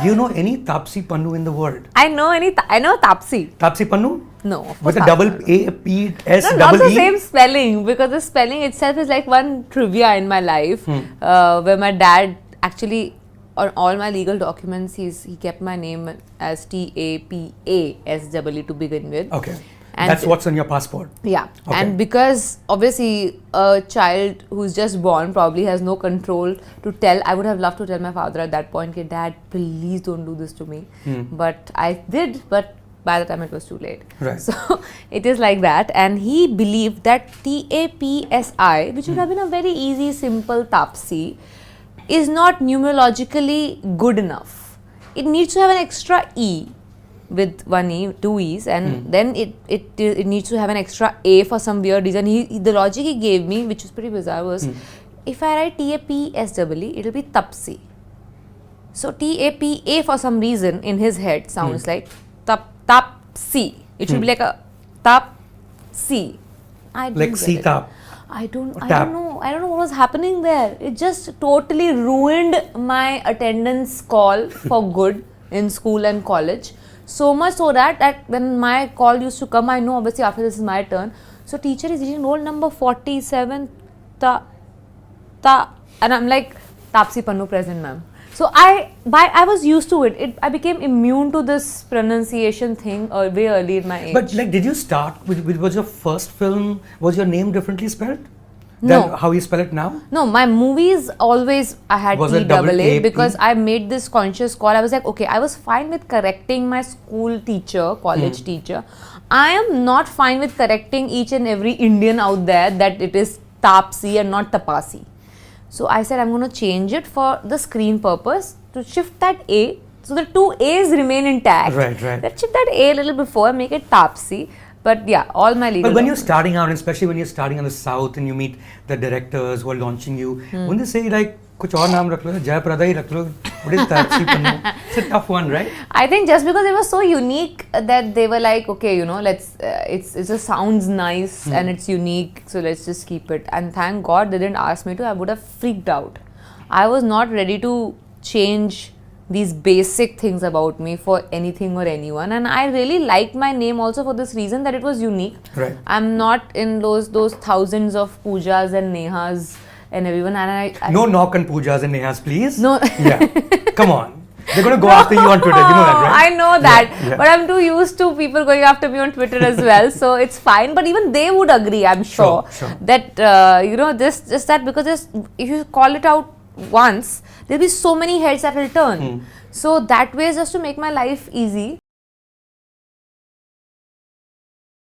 Do you know any Taapsee Pannu in the world? I know Taapsee. Taapsee Pannu? No. of With a course double not. A, P, S, No, not double the E? same spelling, because the spelling itself is like one trivia in my life, where my dad actually, on all my legal documents, he kept my name as Taapasee to begin with. Okay. And That's what's on your passport. Yeah, Okay. and because obviously a child who's just born probably has no control to tell. I would have loved to tell my father at that point, "Hey, Dad, please don't do this to me." But I did, but by the time it was too late. Right. So it is like that, and he believed that Taapsee, which would have been a very easy, simple Taapsee, is not numerologically good enough. It needs to have an extra E with one E, two E's, and then it needs to have an extra A for some weird reason. The logic he gave me, which was pretty bizarre, was if I write Taapsee, it'll be Taapsee. So Tapa for some reason in his head sounds like Taapsee. It should be like a Taapsee. I didn't Like get C it. Tap. I don't Tap. know what was happening there. It just totally ruined my attendance call for good in school and college. So much so that when my call used to come, I know obviously after this is my turn. So teacher is reading roll number 47, and I'm like, Taapsee Pannu present, ma'am. So I was used to it. I became immune to this pronunciation thing way early in my age. But like, did you start with was your first film? Was your name differently spelled No. than how you spell it now? No, my movies always I had Was it double TAA A, because P? I made this conscious call. I was like, okay, I was fine with correcting my school teacher, college teacher. I am not fine with correcting each and every Indian out there that it is Taapsee and not Tapasi. So I said I'm going to change it for the screen purpose to shift that A. So the two A's remain intact. Right. Let's shift that A a little before, make it Taapsee. But yeah, all my legal. But when you're starting out, and especially when you're starting in the south and you meet the directors who are launching you, wouldn't they say like, "Kuch aur naam rakh lo, Jayaprada hi rakh lo"? What is Taapsee Pannu? It's a tough one, right? I think just because it was so unique that they were like, okay, let's. It just sounds nice and it's unique, so let's just keep it. And thank God they didn't ask me to. I would have freaked out. I was not ready to change these basic things about me for anything or anyone, and I really liked my name also for this reason that it was unique. Right. I'm not in those thousands of pujas and nehas and everyone, and I No knock on pujas and nehas, please. no. Yeah. Come on. They're going to go after you on Twitter. You know that, right? I know that, Yeah. but I'm too used to people going after me on Twitter as well, so it's fine. But even they would agree, I'm sure, Sure. that just that because if you call it out once, there'll be so many heads that will turn. So that way is just to make my life easy.